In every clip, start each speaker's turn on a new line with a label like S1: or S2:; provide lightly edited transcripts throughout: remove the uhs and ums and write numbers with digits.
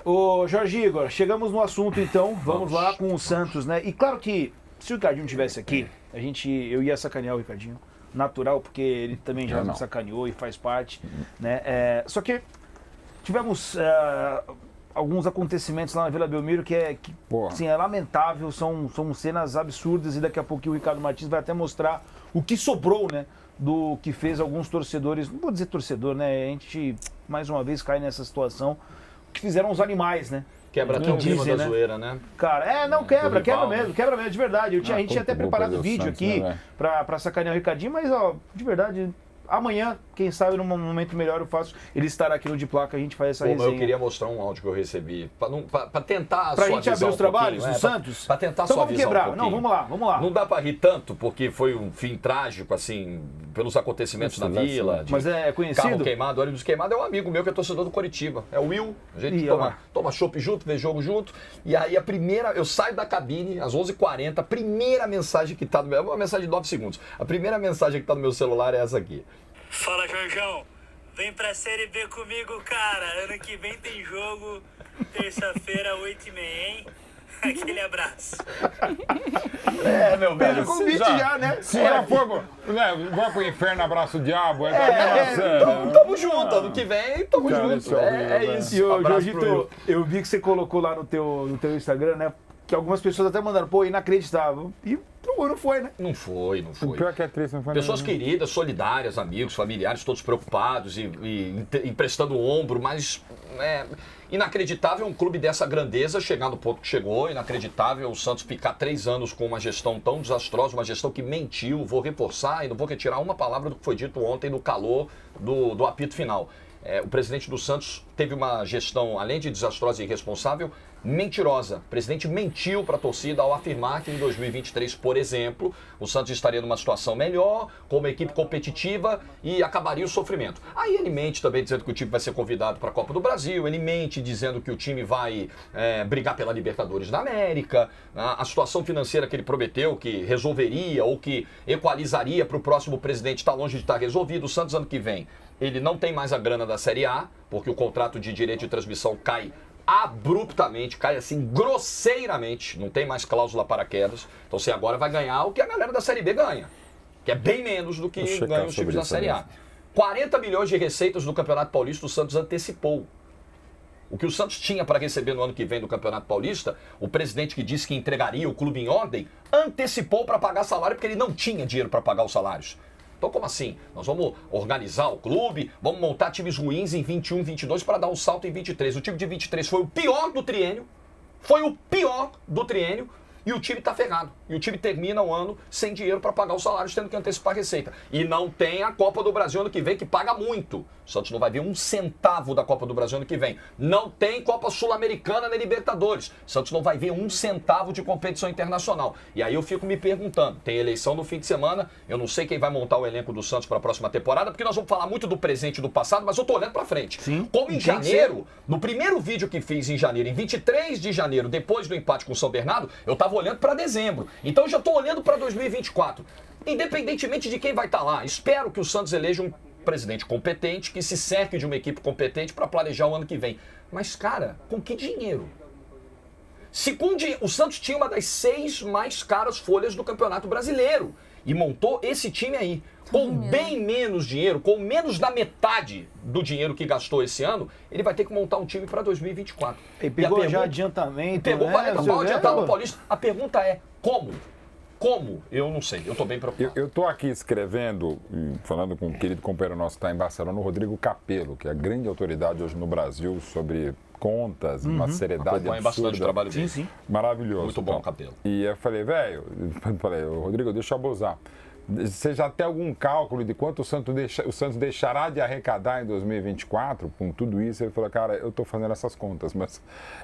S1: Ô, Jorge Igor, chegamos no assunto então, vamos lá com o Santos, né? E claro que se o Ricardinho estivesse aqui, eu ia sacanear o Ricardinho, natural, porque ele também já nos sacaneou e faz parte, né? Só que tivemos alguns acontecimentos lá na Vila Belmiro que assim, é lamentável, são cenas absurdas e daqui a pouquinho o Ricardo Martins vai até mostrar o que sobrou, né? Do que fez alguns torcedores, não vou dizer torcedor, né? A gente mais uma vez cai nessa situação, que fizeram os animais, né?
S2: Quebra até o clima da zoeira, né?
S1: Cara, não, quebra mesmo, de verdade. A gente tinha até preparado vídeo aqui pra sacanear o Ricardinho, mas, ó, de verdade, amanhã, quem sabe, num momento melhor eu faço, ele estará aqui no De Placa, a gente faz essa resenha.
S2: Eu queria mostrar um áudio que eu recebi, pra tentar
S1: pra gente abrir os trabalhos do Santos?
S2: Pra tentar
S1: então vamos quebrar.
S2: Um
S1: não, vamos lá.
S2: Não dá pra rir tanto, porque foi um fim trágico, assim, pelos acontecimentos na Vila.
S1: Mas é conhecido?
S2: Carro queimado, ônibus queimado, é um amigo meu que é torcedor do Coritiba. É o Will, a gente toma chopp junto, vê jogo junto. E aí eu saio da cabine às 11h40, a primeira mensagem que tá no meu... É uma mensagem de 9 segundos. A primeira mensagem que tá no meu celular é essa aqui.
S3: Fala, Jorjão. Vem pra Série B comigo, cara. Ano que vem tem jogo. Terça-feira, 8h30, hein? Aquele abraço.
S2: Meu velho.
S1: O convite já, né?
S4: Se fogo, vai pro inferno, abraço o diabo.
S2: Tamo junto. Ano que vem, tamo junto. É isso.
S1: E, Jorgito, eu vi que você colocou lá no teu Instagram, né? Que algumas pessoas até mandaram, pô, inacreditável. E não foi, né?
S2: Não foi.
S4: O pior que é triste, não foi.
S2: Pessoas queridas, solidárias, amigos, familiares, todos preocupados e emprestando o ombro, mas inacreditável um clube dessa grandeza chegar no ponto que chegou, inacreditável o Santos ficar 3 anos com uma gestão tão desastrosa, uma gestão que mentiu, vou reforçar e não vou retirar uma palavra do que foi dito ontem no calor do apito final. O presidente do Santos teve uma gestão, além de desastrosa e irresponsável, mentirosa. O presidente mentiu para a torcida ao afirmar que em 2023, por exemplo, o Santos estaria numa situação melhor, com uma equipe competitiva e acabaria o sofrimento. Aí ele mente também dizendo que o time vai ser convidado para a Copa do Brasil, ele mente dizendo que o time vai brigar pela Libertadores da América, a situação financeira que ele prometeu que resolveria ou que equalizaria para o próximo presidente está longe de estar resolvido. O Santos ano que vem, ele não tem mais a grana da Série A, porque o contrato de direito de transmissão cai abruptamente, cai assim grosseiramente, não tem mais cláusula para quedas. Então você agora vai ganhar o que a galera da Série B ganha, que é bem menos do que ganham os times da Série A. 40 milhões de receitas do Campeonato Paulista o Santos antecipou. O que o Santos tinha para receber no ano que vem do Campeonato Paulista, o presidente que disse que entregaria o clube em ordem, antecipou para pagar salário porque ele não tinha dinheiro para pagar os salários. Então, como assim? Nós vamos organizar o clube, vamos montar times ruins em 21, 22 para dar um salto em 23. O time de 23 foi o pior do triênio, e o time está ferrado. E o time termina o ano sem dinheiro para pagar os salários, tendo que antecipar a receita. E não tem a Copa do Brasil ano que vem, que paga muito. O Santos não vai ver um centavo da Copa do Brasil ano que vem. Não tem Copa Sul-Americana nem Libertadores. O Santos não vai ver um centavo de competição internacional. E aí eu fico me perguntando, tem eleição no fim de semana, eu não sei quem vai montar o elenco do Santos para a próxima temporada, porque nós vamos falar muito do presente e do passado, mas eu tô olhando para frente.
S1: Sim.
S2: Como em janeiro, no primeiro vídeo que fiz em janeiro, em 23 de janeiro, depois do empate com o São Bernardo, eu estava olhando para dezembro. Então eu já estou olhando para 2024. Independentemente de quem vai estar lá, espero que o Santos eleja um presidente competente, que se cerque de uma equipe competente para planejar o ano que vem. Mas, cara, com que dinheiro? O Santos tinha uma das 6 mais caras folhas do Campeonato Brasileiro e montou esse time aí. Com bem menos dinheiro, com menos da metade do dinheiro que gastou esse ano, ele vai ter que montar um time para 2024.
S1: E pegou já adiantamento,
S2: pegou 40 pau, adiantava o Paulista. A pergunta é, como? Como? Eu não sei, eu estou bem preocupado.
S4: Eu estou aqui escrevendo, falando com um querido companheiro nosso que está em Barcelona, o Rodrigo Capello, que é a grande autoridade hoje no Brasil sobre contas, uma seriedade absurda.
S2: Bastante o trabalho dele.
S1: Sim.
S4: Maravilhoso.
S2: Muito bom, Capello.
S4: E eu falei, Rodrigo, deixa eu abusar. Você já tem algum cálculo de quanto o Santos deixará de arrecadar em 2024 com tudo isso? Ele falou, cara, eu estou fazendo essas contas, mas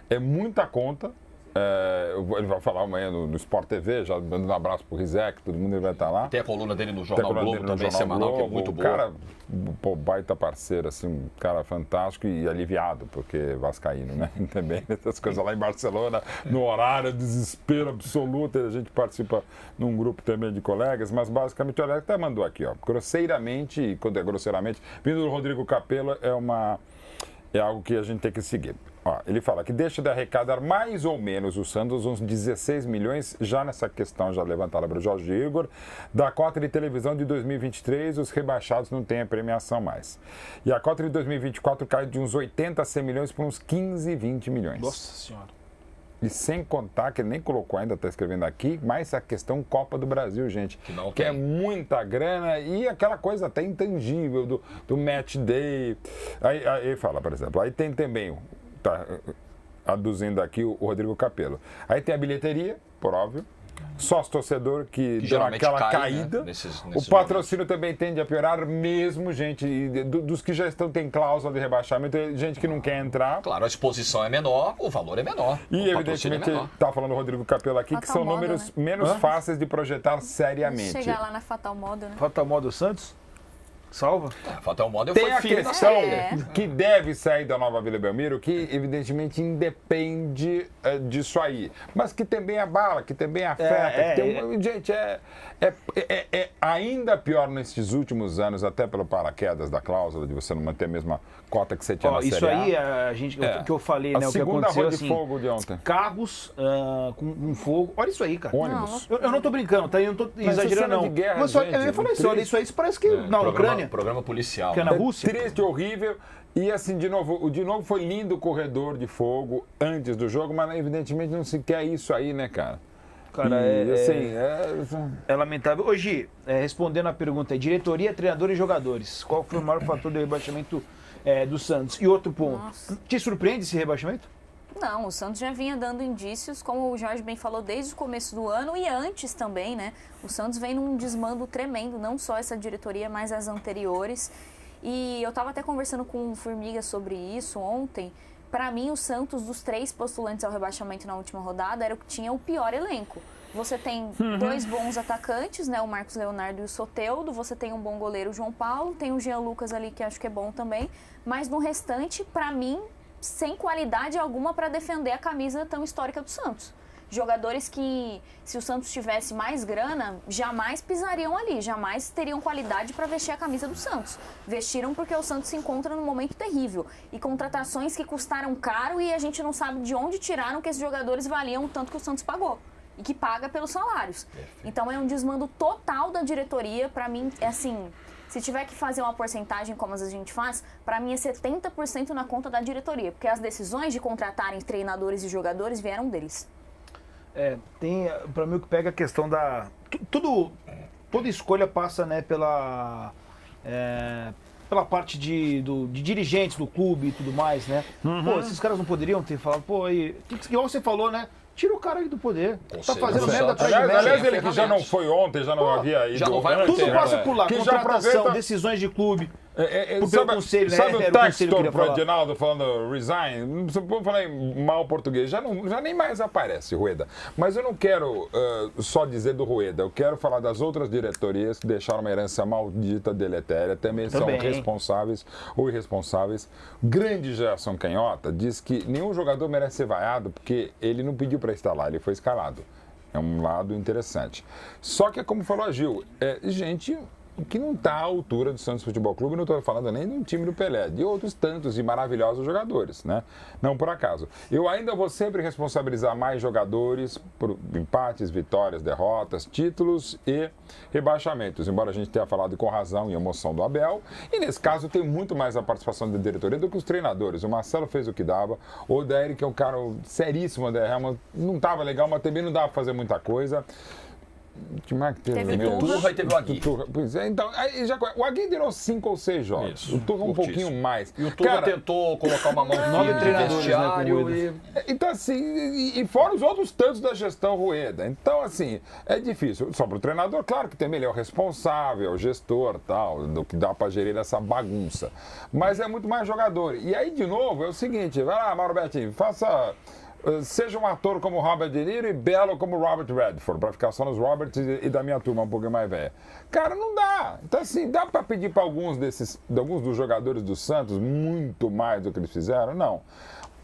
S4: é muita conta. Ele vai falar amanhã no Sport TV, já dando um abraço pro Rizek, todo mundo vai estar lá.
S2: Tem a coluna dele no Jornal Globo também, semanal, que é muito boa.
S4: Cara, baita parceiro, assim, um cara fantástico e aliviado, porque vascaíno, né? Também essas coisas lá em Barcelona, no horário, desespero absoluto, a gente participa num grupo também de colegas, mas basicamente, olha, até mandou aqui, ó, grosseiramente, quando é grosseiramente, vindo do Rodrigo Capello, é algo que a gente tem que seguir. Ó, ele fala que deixa de arrecadar mais ou menos o Santos uns 16 milhões, já nessa questão já levantada pelo Jorge Igor, da cota de televisão de 2023, os rebaixados não têm a premiação mais. E a cota de 2024 cai de uns 80 a 100 milhões para uns 15, 20 milhões.
S1: Nossa Senhora.
S4: E sem contar, que ele nem colocou ainda, está escrevendo aqui, mais a questão Copa do Brasil, gente. Que é muita grana e aquela coisa até intangível do match day. Aí ele fala, por exemplo, aí tem também, tá aduzindo aqui o Rodrigo Capello. Aí tem a bilheteria, por óbvio. Sócio-torcedor que deu aquela caída.
S2: Né? Nesses
S4: o patrocínio também tende a piorar, mesmo, gente, dos que já tem cláusula de rebaixamento, gente que não quer entrar.
S2: Claro, a exposição é menor, o valor é menor.
S4: E, evidentemente, está falando o Rodrigo Capello aqui,
S5: Fatal
S4: que são
S5: Model,
S4: números
S5: né?
S4: menos fáceis de projetar seriamente.
S5: Chegar lá na Fatal Model, né?
S1: Fatal Model Santos? Salva?
S2: Fatal Model
S4: Tem
S2: foi
S4: a
S2: filho da
S4: questão
S2: série.
S4: que deve sair da Nova Vila Belmiro, que evidentemente independe disso aí, mas que também abala, que também afeta. Gente, é ainda pior nesses últimos anos, até pelo paraquedas da cláusula, de você não manter a mesma cota que você tinha na
S1: isso
S4: Série A.
S1: aí, o que eu falei, né?
S4: A
S1: O que
S4: segunda
S1: aconteceu
S4: rua de
S1: assim,
S4: fogo de ontem.
S1: carros com fogo. Olha isso aí, cara.
S4: Ônibus.
S1: Eu não tô brincando, tá? Eu não tô exagerando, não.
S4: De guerra,
S1: Mas só,
S4: gente,
S1: eu falei assim, olha, isso aí parece que na Ucrânia.
S2: Programa policial.
S1: Que é na Rússia.
S4: Triste, horrível. E assim, de novo foi lindo o corredor de fogo antes do jogo, mas evidentemente não se quer isso aí, né, cara?
S1: Cara,
S4: é
S1: lamentável. Hoje, respondendo a pergunta, diretoria, treinador e jogadores. Qual foi o maior fator do rebaixamento do Santos? E outro ponto, te surpreende esse rebaixamento?
S5: Não, o Santos já vinha dando indícios, como o Jorge bem falou, desde o começo do ano e antes também, né? O Santos vem num desmando tremendo, não só essa diretoria, mas as anteriores. E eu estava até conversando com o Formiga sobre isso ontem. Para mim, o Santos, dos 3 postulantes ao rebaixamento na última rodada, era o que tinha o pior elenco. Você tem 2 bons atacantes, né? O Marcos Leonardo e o Soteldo. Você tem um bom goleiro, o João Paulo. Tem o Jean Lucas ali, que acho que é bom também. Mas no restante, para mim, sem qualidade alguma para defender a camisa tão histórica do Santos. Jogadores que, se o Santos tivesse mais grana, jamais pisariam ali, jamais teriam qualidade para vestir a camisa do Santos. Vestiram porque o Santos se encontra num momento terrível. E contratações que custaram caro e a gente não sabe de onde tiraram que esses jogadores valiam o tanto que o Santos pagou. E que paga pelos salários. Então é um desmando total da diretoria. Para mim, é assim, se tiver que fazer uma porcentagem como a gente faz, para mim é 70% na conta da diretoria. Porque as decisões de contratarem treinadores e jogadores vieram deles.
S1: Tem, para mim, o que pega a questão da... Toda escolha passa, né, pela parte de dirigentes do clube e tudo mais, né? Pô, esses caras não poderiam ter falado, igual você falou, né? Tira o cara aí do poder. Tá fazendo merda atrás de merda.
S4: Aliás, ele que já não foi ontem, já não havia ido.
S2: Já não vai
S1: tudo passa por lá.
S4: Que
S1: Contratação, decisões de clube.
S4: Sabe o texto pro Edinaldo falando resign? Vou falar em mal português. Já nem mais aparece, Rueda. Mas eu não quero só dizer do Rueda. Eu quero falar das outras diretorias que deixaram uma herança maldita, deletéria. Também são responsáveis ou irresponsáveis. Grande Gerson Canhota diz que nenhum jogador merece ser vaiado porque ele não pediu para estar lá, ele foi escalado. É um lado interessante. Só que, como falou a Gil, gente que não está à altura do Santos Futebol Clube, não estou falando nem do time do Pelé, de outros tantos e maravilhosos jogadores, né? Não por acaso. Eu ainda vou sempre responsabilizar mais jogadores por empates, vitórias, derrotas, títulos e rebaixamentos, embora a gente tenha falado com razão e emoção do Abel, e nesse caso tem muito mais a participação da diretoria do que os treinadores. O Marcelo fez o que dava, o Odair, que é um cara seríssimo, não estava legal, mas também não dava para fazer muita coisa.
S5: Teve
S2: o Turra e teve o Agui.
S4: Pois é, então, o Agui durou 5 ou 6 jogos.
S2: Isso,
S4: o Turra um pouquinho mais.
S2: E o Turra tentou colocar uma mão de vestiário.
S4: Então, assim, e fora os outros tantos da gestão Rueda. Então, assim, é difícil. Só para o treinador, claro que também ele é o responsável, o gestor, tal, do que dá para gerir essa bagunça. Mas é muito mais jogador. E aí, de novo, é o seguinte, vai lá, Mauro Betinho, seja um ator como Robert De Niro e belo como Robert Redford, para ficar só nos Roberts e da minha turma um pouquinho mais velha. Cara, não dá. Então, assim, dá para pedir para alguns dos jogadores do Santos muito mais do que eles fizeram? Não.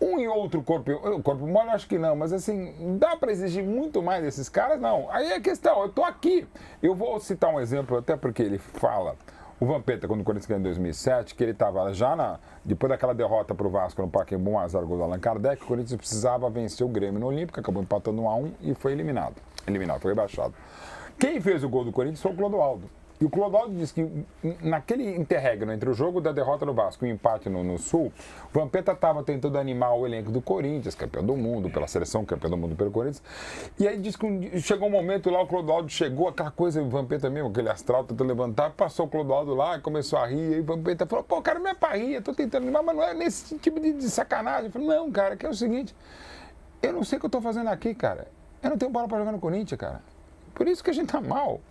S4: Um e outro corpo mole, acho que não, mas assim, dá para exigir muito mais desses caras? Não. Aí é a questão, eu tô aqui. Eu vou citar um exemplo, até porque ele fala, O Vampeta, quando o Corinthians ganhou em 2007, que ele estava já depois daquela derrota para o Vasco no Pacaembu, 1x0 gol do Allan Kardec, o Corinthians precisava vencer o Grêmio no Olímpico, acabou empatando 1x1 e foi eliminado. Foi rebaixado. Quem fez o gol do Corinthians foi o Clodoaldo. E o Clodoaldo disse que naquele interregno entre o jogo da derrota do Vasco e o empate no Sul, o Vampeta estava tentando animar o elenco do Corinthians, campeão do mundo, pela seleção, campeão do mundo pelo Corinthians. E aí disse que chegou um momento lá, o Clodoaldo chegou, aquela coisa, o Vampeta mesmo, aquele astral, tentou levantar, passou o Clodoaldo lá, começou a rir, e o Vampeta falou, pô, cara, não é pra rir, eu tô tentando animar, mas não é nesse tipo de sacanagem. Eu falei, não, cara, que é o seguinte, eu não sei o que eu tô fazendo aqui, cara. Eu não tenho bola pra jogar no Corinthians, cara. Por isso que a gente tá mal.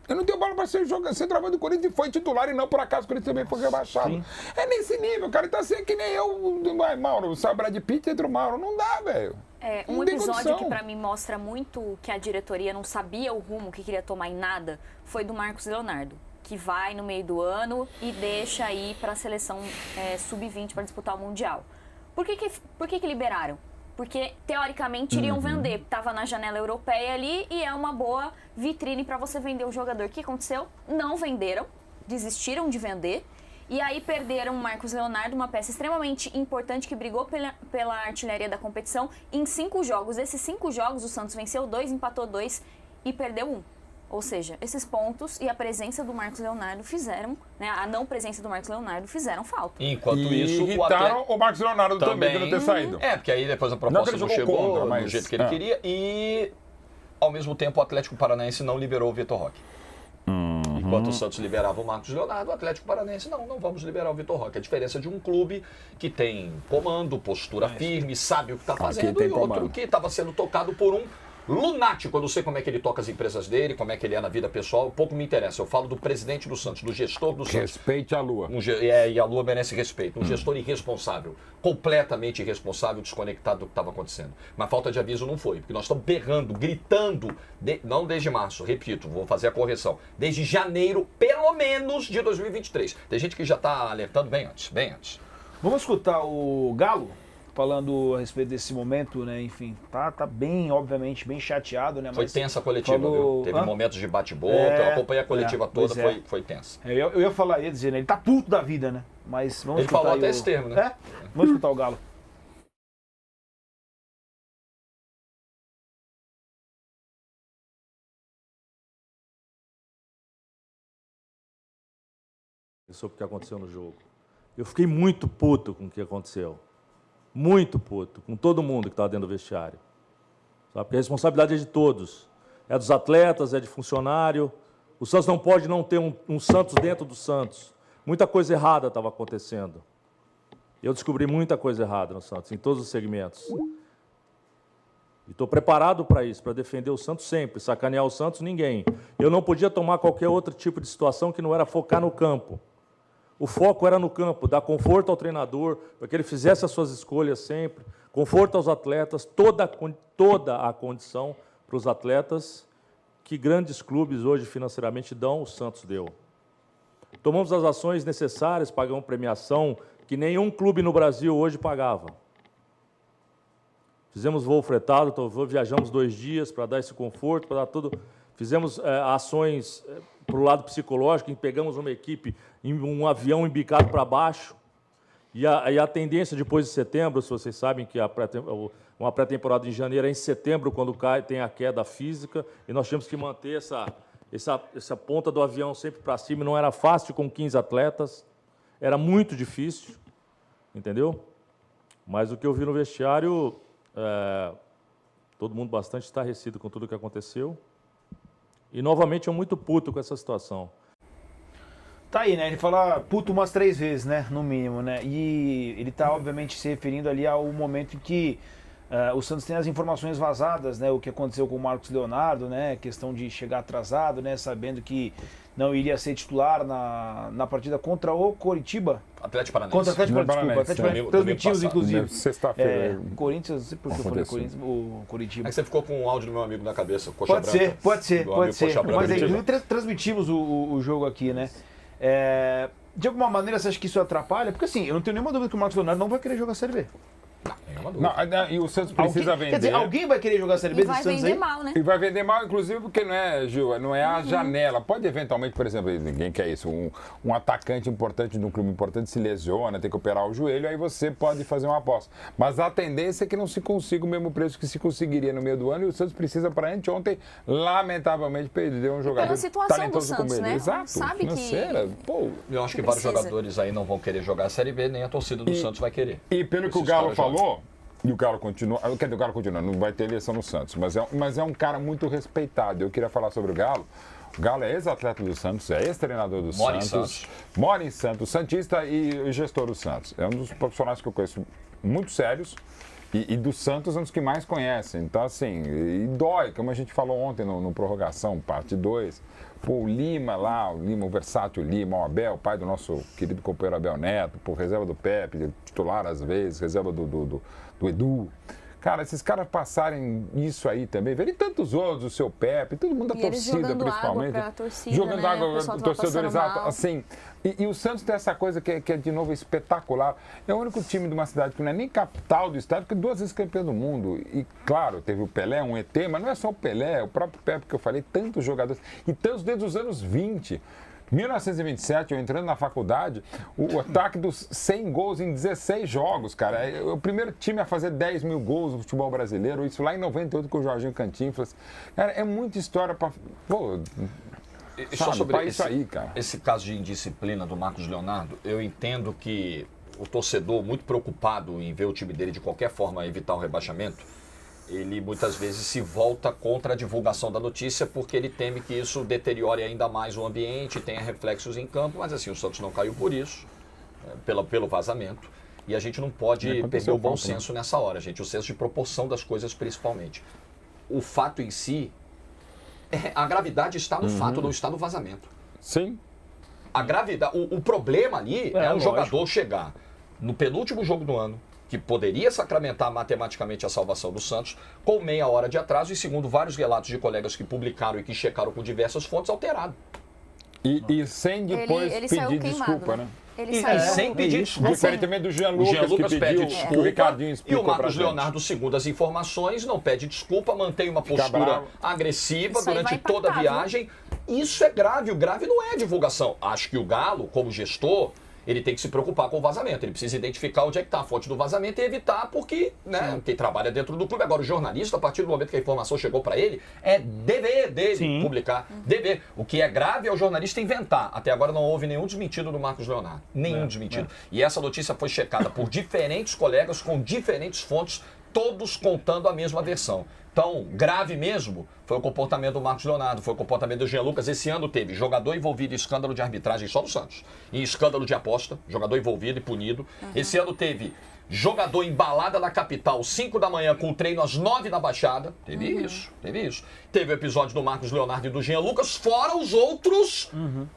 S4: Eu não tenho bola para ser trabalho do Corinthians e foi titular e não por acaso o Corinthians também foi rebaixado. Sim. É nesse nível, cara. Então assim, é que nem eu, Mauro, sabe, Brad Pitt entre o Mauro. Não dá, velho.
S5: Um episódio que pra mim mostra muito que a diretoria não sabia o rumo que queria tomar em nada foi do Marcos Leonardo, que vai no meio do ano e deixa aí pra seleção sub-20 para disputar o Mundial. Por que liberaram? Porque, teoricamente, iriam vender. Estava na janela europeia ali e é uma boa vitrine para você vender o jogador. O que aconteceu? Não venderam, desistiram de vender. E aí perderam o Marcos Leonardo, uma peça extremamente importante que brigou pela artilharia da competição em 5 jogos. Esses 5 jogos, o Santos venceu 2, empatou 2 e perdeu 1. Ou seja, esses pontos e a presença do Marcos Leonardo fizeram, né, a não presença do Marcos Leonardo fizeram falta.
S2: Enquanto isso,
S4: irritaram o Marcos Leonardo também de não ter saído.
S2: Porque aí depois a proposta não chegou do jeito que ele queria e, ao mesmo tempo, o Atlético Paranaense não liberou o Vitor Roque. Enquanto o Santos liberava o Marcos Leonardo, o Atlético Paranaense não vamos liberar o Vitor Roque. A diferença de um clube que tem comando, postura firme, sabe o que está fazendo, e outro que estava sendo tocado por um lunático. Eu não sei como é que ele toca as empresas dele, como é que ele é na vida pessoal, pouco me interessa. Eu falo do presidente do Santos, do gestor do Santos.
S4: Respeite a Lua.
S2: E a Lua merece respeito. Um gestor irresponsável, completamente irresponsável, desconectado do que estava acontecendo. Mas falta de aviso não foi, porque nós estamos berrando, gritando, não desde março, repito, vou fazer a correção, desde janeiro, pelo menos, de 2023. Tem gente que já está alertando bem antes.
S1: Vamos escutar o Galo? Falando a respeito desse momento, né? Enfim, tá bem, obviamente, bem chateado, né? Mas
S2: foi tensa a coletiva, viu? Teve momentos de bate-boca, eu acompanhei a coletiva toda, foi tensa.
S1: Eu ia dizer, né? Ele tá puto da vida, né? Mas vamos escutar.
S2: Ele falou até esse termo, né?
S1: Vamos escutar o Galo.
S6: Sobre o que aconteceu no jogo. Eu fiquei muito puto com o que aconteceu. Muito puto, com todo mundo que estava dentro do vestiário. Sabe? Porque a responsabilidade é de todos. É dos atletas, é de funcionário. O Santos não pode não ter um Santos dentro do Santos. Muita coisa errada estava acontecendo. Eu descobri muita coisa errada no Santos, em todos os segmentos. E estou preparado para isso, para defender o Santos sempre. Sacanear o Santos, ninguém. Eu não podia tomar qualquer outro tipo de situação que não era focar no campo. O foco era no campo, dar conforto ao treinador, para que ele fizesse as suas escolhas sempre, conforto aos atletas, toda a condição para os atletas que grandes clubes hoje financeiramente dão, o Santos deu. Tomamos as ações necessárias, pagamos premiação que nenhum clube no Brasil hoje pagava. Fizemos voo fretado, viajamos 2 dias para dar esse conforto, para dar tudo. Fizemos ações para o lado psicológico, pegamos uma equipe em um avião embicado para baixo. E a tendência depois de setembro, se vocês sabem que uma pré-temporada em janeiro é em setembro, quando tem a queda física, e nós tínhamos que manter essa ponta do avião sempre para cima. Não era fácil com 15 atletas, era muito difícil, entendeu? Mas o que eu vi no vestiário, todo mundo bastante estarrecido com tudo o que aconteceu. E, novamente, eu muito puto com essa situação.
S1: Tá aí, né? Ele fala puto umas 3 vezes, né? No mínimo, né? E ele tá, obviamente, se referindo ali ao momento em que o Santos tem as informações vazadas, né? O que aconteceu com o Marcos Leonardo, né? Questão de chegar atrasado, né? Sabendo que não iria ser titular na partida contra o Coritiba.
S2: Atlético Paranaense.
S1: Contra o Atlético Paranaense. Transmitimos, inclusive.
S4: Sexta-feira.
S1: Corinthians, não sei por que eu falei Corinthians, o Coritiba.
S2: É que você ficou com um áudio do meu amigo na cabeça,
S1: Coxa Branca. Pode ser. Mas aí, transmitimos o jogo aqui, né? De alguma maneira, você acha que isso atrapalha? Porque assim, eu não tenho nenhuma dúvida que o Marcos Leonardo não vai querer jogar a Série B.
S4: Não, e o Santos precisa vender.
S1: Quer dizer, alguém vai querer jogar a Série B
S5: E
S1: do
S5: vai
S1: Santos
S5: vender
S1: aí?
S5: mal, né?
S4: E vai vender mal, inclusive, porque não é, Gil, não é a janela. Pode eventualmente, por exemplo, ninguém quer isso, um atacante importante de um clube importante se lesiona, tem que operar o joelho, aí você pode fazer uma aposta. Mas a tendência é que não se consiga o mesmo preço que se conseguiria no meio do ano, e o Santos precisa, para anteontem, lamentavelmente, perder um jogador
S5: Pela situação
S4: talentoso
S5: do Santos,
S4: como ele.
S5: né?
S4: Exato,
S5: Sabe que-
S4: financeira, pô.
S2: Eu acho que
S5: Que
S2: vários
S5: precisa.
S2: jogadores aí não vão querer jogar a Série B, nem a torcida do Santos vai querer.
S4: E pelo que o
S2: Esses
S4: Galo
S2: caras jogam.
S4: falou, e o Galo continua, quer dizer, o Galo continua, não vai ter eleição no Santos, mas é um cara muito respeitado. Eu queria falar sobre o Galo. O Galo é ex-atleta do Santos, é ex-treinador do
S2: Mora em
S4: Santos, mora em Santos, santista e gestor do Santos. É um dos profissionais que eu conheço muito sérios e do Santos é um dos que mais conhecem. Então, assim, e dói, como a gente falou ontem no Prorrogação, parte 2. Pô, o Lima lá, o versátil Lima, o Abel, pai do nosso querido companheiro Abel Neto, pô, reserva do Pepe, titular às vezes, reserva do Edu. Cara, esses caras passarem isso aí também, verem tantos outros, o seu Pepe, todo mundo da
S5: E eles
S4: torcida,
S5: jogando
S4: principalmente.
S5: água pra torcida,
S4: jogando
S5: né?
S4: água
S5: O pessoal
S4: pro
S5: tava
S4: torcedor,
S5: passando
S4: exato.
S5: mal.
S4: Assim, e o Santos tem essa coisa que é, de novo, espetacular. É o único time de uma cidade que não é nem capital do estado, que 2 vezes campeão do mundo. E, claro, teve o Pelé, um ET, mas não é só o Pelé, o próprio Pepe que eu falei, tantos jogadores. E tantos desde os anos 20. 1927, eu entrando na faculdade, o ataque dos 100 gols em 16 jogos, cara. É o primeiro time a fazer 10 mil gols no futebol brasileiro, isso lá em 98 com o Jorginho Cantinflas. Cara, é muita história para... Pô,
S2: Só
S4: sabe,
S2: sobre
S4: pra isso aí, cara.
S2: esse caso de indisciplina do Marcos Leonardo, eu entendo que o torcedor, muito preocupado em ver o time dele de qualquer forma evitar o rebaixamento, ele muitas vezes se volta contra a divulgação da notícia porque ele teme que isso deteriore ainda mais o ambiente, tenha reflexos em campo, mas assim, o Santos não caiu por isso, pelo vazamento, e a gente não pode perder o bom senso nessa hora, gente, o senso de proporção das coisas principalmente. O fato em si, a gravidade está no fato, não está no vazamento.
S4: Sim.
S2: A gravidade, o problema ali é um jogador chegar no penúltimo jogo do ano, que poderia sacramentar matematicamente a salvação do Santos, com meia hora de atraso e, segundo vários relatos de colegas que publicaram e que checaram com diversas fontes, alterado.
S4: E sem depois
S5: ele saiu
S4: pedir
S5: queimado,
S4: desculpa,
S5: né?
S4: né?
S5: Ele
S2: E
S5: saiu...
S2: sem pedir desculpa.
S4: Diferentemente do Jean
S2: O
S4: Lucas,
S2: Jean Lucas
S4: que
S2: pede
S4: pediu,
S2: desculpa
S4: que o Ricardinho
S2: e o
S4: explicou pra
S2: Marcos
S4: gente.
S2: Leonardo, segundo as informações, não pede desculpa, mantém uma postura
S4: bravo.
S2: agressiva
S5: Isso aí
S2: durante
S5: vai
S2: toda a
S5: impactar,
S2: viagem. Isso é grave, o grave não é a divulgação. Acho que o Galo, como gestor, ele tem que se preocupar com o vazamento. Ele precisa identificar onde é que está a fonte do vazamento e evitar, porque quem trabalha dentro do clube. Agora, o jornalista, a partir do momento que a informação chegou para ele, é dever dele publicar. Dever. O que é grave é o jornalista inventar. Até agora não houve nenhum desmentido do Marcos Leonardo. Nenhum desmentido. E essa notícia foi checada por diferentes colegas com diferentes fontes, todos contando a mesma versão. Então, grave mesmo foi o comportamento do Marcos Leonardo, foi o comportamento do Jean Lucas. Esse ano teve jogador envolvido em escândalo de arbitragem só no Santos. Em escândalo de aposta, jogador envolvido e punido. Esse ano teve jogador embalada na capital, 5 da manhã, com treino às 9 na Baixada. Teve isso. Teve o episódio do Marcos Leonardo e do Jean Lucas, fora os outros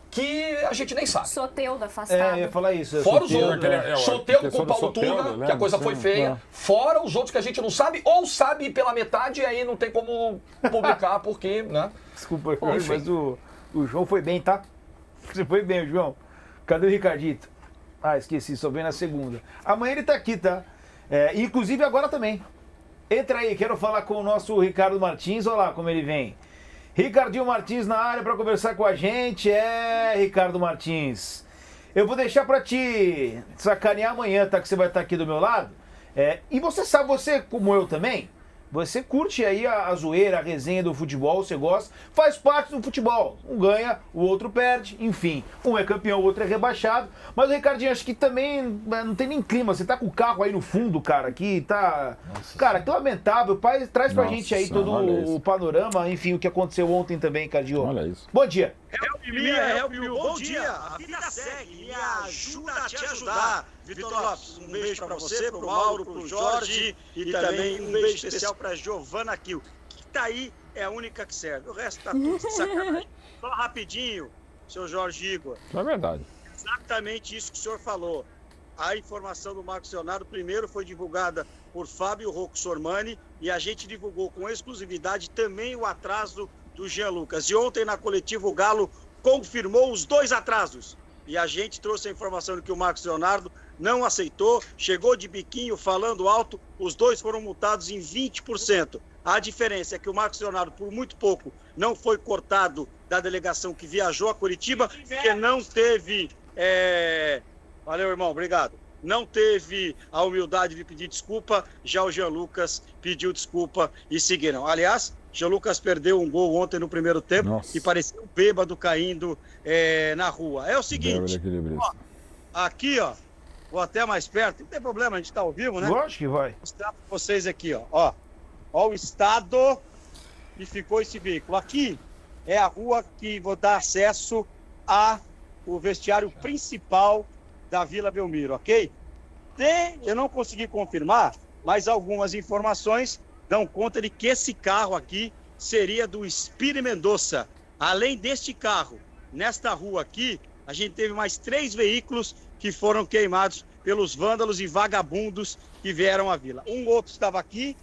S2: que a gente nem sabe.
S5: Soteudo afastado.
S1: Eu ia falar isso.
S2: Fora os
S1: Soteldo,
S2: outros. Soteudo com o Paulo Tuga, que a coisa foi feia. Fora os outros que a gente não sabe, ou sabe pela metade, e aí não tem como publicar, porque, né?
S1: Desculpa,
S2: Bom, enfim.
S1: mas o João foi bem, tá? Você foi bem, João. Cadê o Ricardito? Ah, esqueci, só vem na segunda. Amanhã ele tá aqui, tá? Inclusive agora também. Entra aí, quero falar com o nosso Ricardo Martins. Olha lá como ele vem. Ricardinho Martins na área para conversar com a gente. Ricardo Martins. Eu vou deixar para te sacanear amanhã, tá? Que você vai estar aqui do meu lado. E você sabe, você como eu também, você curte aí a zoeira, a resenha do futebol, você gosta, faz parte do futebol. Um ganha, o outro perde, enfim. Um é campeão, o outro é rebaixado. Mas, Ricardinho, acho que também não tem nem clima. Você tá com o carro aí no fundo, cara, aqui tá... Nossa, cara, que lamentável. Pai, traz pra gente aí todo o panorama, enfim, o que aconteceu ontem também, Ricardinho.
S4: Olha isso.
S1: Bom dia.
S7: Help you, bom dia. A vida segue, me ajuda a te ajudar. Vitor Lopes, um beijo pra você, pro Mauro, pro Jorge e também um beijo especial pra Giovana Kiel, que tá aí, é a única que serve. O resto tá tudo de sacanagem. Só rapidinho, seu Jorge Igor.
S4: É verdade.
S7: Exatamente isso que o senhor falou. A informação do Marcos Leonardo primeiro foi divulgada por Fábio Rocco Sormani e a gente divulgou com exclusividade também o atraso do Jean Lucas. E ontem na coletiva o Galo confirmou os 2 atrasos. E a gente trouxe a informação de que o Marcos Leonardo não aceitou, chegou de biquinho, falando alto, os dois foram multados em 20%. A diferença é que o Marcos Leonardo, por muito pouco, não foi cortado da delegação que viajou a Curitiba, porque não teve... Valeu, irmão, obrigado. Não teve a humildade de pedir desculpa, já o Jean Lucas pediu desculpa e seguiram. Aliás, Jean Lucas perdeu um gol ontem no primeiro tempo. Nossa. E parecia um bêbado caindo na rua. É o seguinte, ó, aqui, ó, vou até mais perto, não tem problema, a gente tá ao vivo, né?
S1: Lógico que vai.
S7: Vou mostrar pra vocês aqui, ó. Ó o estado que ficou esse veículo. Aqui é a rua que vou dar acesso ao vestiário principal da Vila Belmiro, ok? Eu não consegui confirmar, mas algumas informações dão conta de que esse carro aqui seria do Spire Mendonça. Além deste carro, nesta rua aqui, a gente teve mais 3 veículos que foram queimados pelos vândalos e vagabundos que vieram à vila. Um outro estava aqui,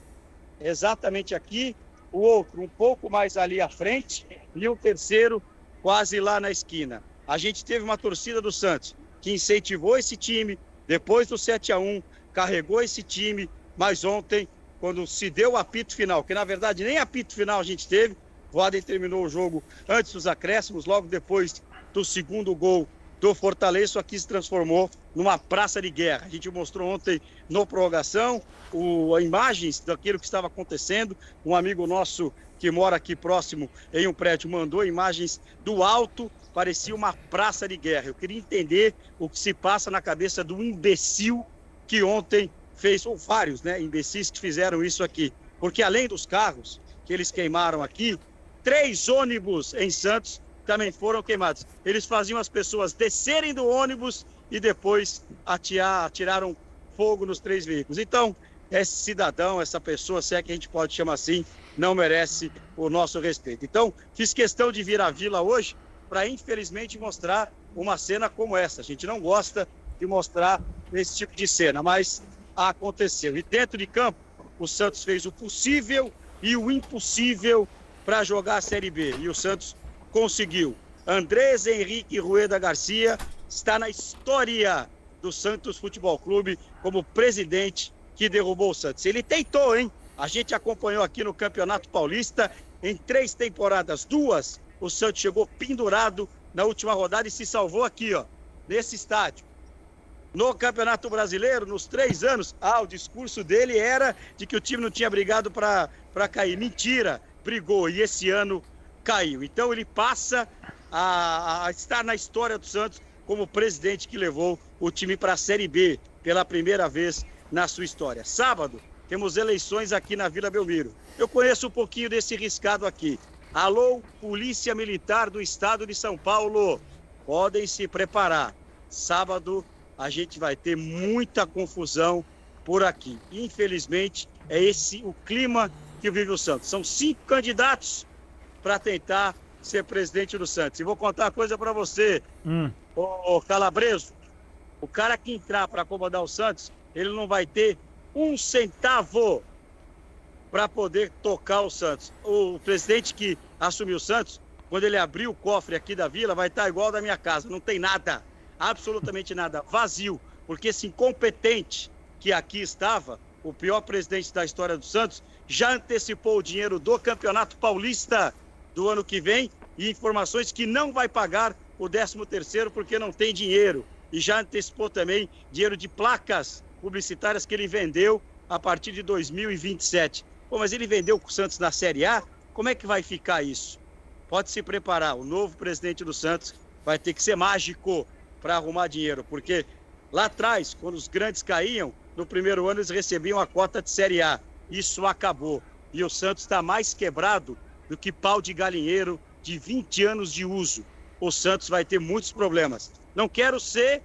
S7: exatamente aqui, o outro um pouco mais ali à frente e o terceiro quase lá na esquina. A gente teve uma torcida do Santos que incentivou esse time, depois do 7-1, carregou esse time, mas ontem, quando se deu o apito final, que na verdade nem apito final a gente teve, o Voaden terminou o jogo antes dos acréscimos, logo depois do segundo gol do Fortaleza, isso aqui se transformou numa praça de guerra. A gente mostrou ontem no prorrogação imagens daquilo que estava acontecendo. Um amigo nosso que mora aqui próximo em um prédio mandou imagens do alto, parecia uma praça de guerra. Eu queria entender o que se passa na cabeça do imbecil que ontem fez, ou vários, né, imbecis que fizeram isso aqui. Porque além dos carros que eles queimaram aqui, 3 ônibus em Santos também foram queimados. Eles faziam as pessoas descerem do ônibus e depois atiraram fogo nos 3 veículos. Então, esse cidadão, essa pessoa, se é que a gente pode chamar assim, não merece o nosso respeito. Então, fiz questão de vir à vila hoje para, infelizmente, mostrar uma cena como essa. A gente não gosta de mostrar esse tipo de cena, mas aconteceu. E dentro de campo, o Santos fez o possível e o impossível para jogar a Série B. E o Santos conseguiu. Andrés Henrique Rueda Garcia está na história do Santos Futebol Clube como presidente que derrubou o Santos. Ele tentou, hein? A gente acompanhou aqui no Campeonato Paulista, em 3 temporadas, 2, o Santos chegou pendurado na última rodada e se salvou aqui, ó, nesse estádio. No Campeonato Brasileiro, nos 3 anos, o discurso dele era de que o time não tinha brigado para cair. Mentira, brigou e esse ano caiu. Então ele passa a estar na história do Santos como presidente que levou o time para a Série B pela primeira vez na sua história. Sábado, temos eleições aqui na Vila Belmiro. Eu conheço um pouquinho desse riscado aqui. Alô, Polícia Militar do Estado de São Paulo, podem se preparar. Sábado a gente vai ter muita confusão por aqui. Infelizmente, é esse o clima que vive o Santos. São 5 candidatos para tentar ser presidente do Santos. E vou contar uma coisa para você, ô Calabreso. O cara que entrar para acomodar o Santos, ele não vai ter 1 centavo para poder tocar o Santos. O presidente que assumiu o Santos, quando ele abrir o cofre aqui da vila, vai estar igual da minha casa. Não tem nada, absolutamente nada, vazio. Porque esse incompetente que aqui estava, o pior presidente da história do Santos, já antecipou o dinheiro do Campeonato Paulista do ano que vem e informações que não vai pagar o 13º porque não tem dinheiro. E já antecipou também dinheiro de placas publicitárias que ele vendeu a partir de 2027. Pô, mas ele vendeu com o Santos na Série A? Como é que vai ficar isso? Pode se preparar, o novo presidente do Santos vai ter que ser mágico para arrumar dinheiro, porque lá atrás, quando os grandes caíam, no primeiro ano eles recebiam a cota de Série A. Isso acabou. E o Santos está mais quebrado do que pau de galinheiro de 20 anos de uso. O Santos vai ter muitos problemas. Não quero ser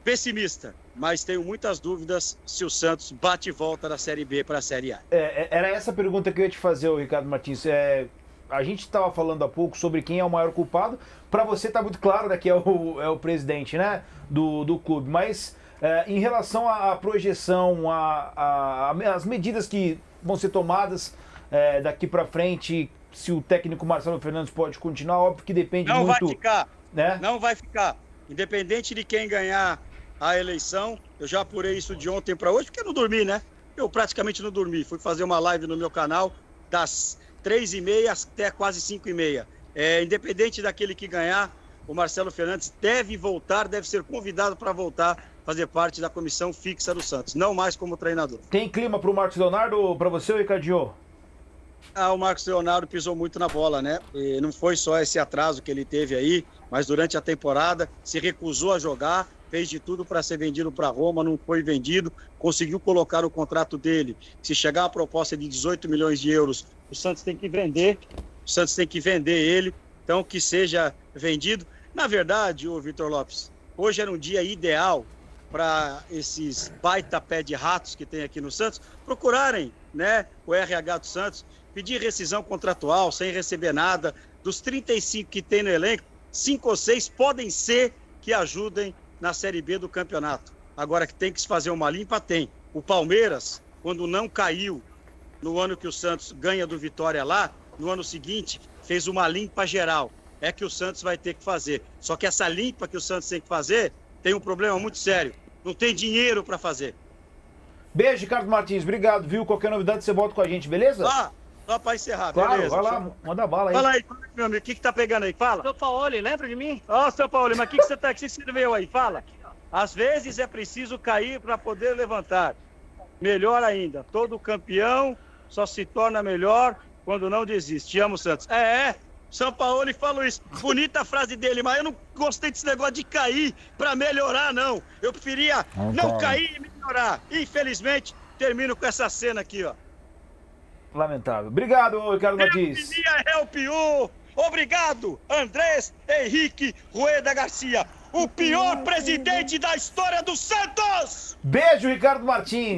S7: pessimista, mas tenho muitas dúvidas se o Santos bate e volta da Série B para a Série A.
S1: Era essa pergunta que eu ia te fazer, Ricardo Martins. A gente estava falando há pouco sobre quem é o maior culpado. Para você está muito claro, né, que é o presidente, né, do clube. Mas em relação à projeção, as medidas que vão ser tomadas daqui para frente, se o técnico Marcelo Fernandes pode continuar, óbvio que depende muito...
S7: Não vai ficar,
S1: né?
S7: Não vai ficar. Independente de quem ganhar a eleição. Eu já apurei isso de ontem para hoje, porque eu não dormi, né? Eu praticamente não dormi. Fui fazer uma live no meu canal das 3h30 até quase 5h30. Independente daquele que ganhar, o Marcelo Fernandes deve voltar, deve ser convidado para voltar a fazer parte da comissão fixa do Santos, não mais como treinador.
S1: Tem clima para o Marcos Leonardo, para você, Ricardinho?
S7: O Marcos Leonardo pisou muito na bola, né? E não foi só esse atraso que ele teve aí, mas durante a temporada se recusou a jogar, fez de tudo para ser vendido para Roma, não foi vendido, conseguiu colocar o contrato dele. Se chegar a proposta de 18 milhões de euros, o Santos tem que vender, ele, então que seja vendido. Na verdade, o Vitor Lopes, hoje era um dia ideal para esses baita pé de ratos que tem aqui no Santos procurarem, né, o RH do Santos, pedir rescisão contratual sem receber nada. Dos 35 que tem no elenco, 5 ou 6 podem ser que ajudem na Série B do campeonato. Agora que tem que se fazer uma limpa, tem. O Palmeiras, quando não caiu no ano que o Santos ganha do Vitória lá, no ano seguinte fez uma limpa geral. É que o Santos vai ter que fazer. Só que essa limpa que o Santos tem que fazer tem um problema muito sério. Não tem dinheiro para fazer.
S1: Beijo, Ricardo Martins. Obrigado, viu? Qualquer novidade você volta com a gente, beleza?
S7: Só para encerrar,
S1: claro,
S7: beleza?
S1: Vai lá, manda bala aí.
S7: Fala aí, meu amigo, o que tá pegando aí? Fala.
S3: Seu Paoli, lembra de mim?
S7: Seu Paoli, mas o que você tá aqui? O que você veio aí? Fala. Às vezes é preciso cair para poder levantar. Melhor ainda, todo campeão só se torna melhor quando não desiste. Te amo, Santos. São Paulo falou isso. Bonita a frase dele, mas eu não gostei desse negócio de cair para melhorar, não. Eu preferia não cair e melhorar. Infelizmente, termino com essa cena aqui, ó.
S1: Lamentável. Obrigado, Ricardo Martins.
S7: Help you. Obrigado, Andrés Henrique Rueda Garcia, o pior presidente da história do Santos!
S1: Beijo, Ricardo Martins.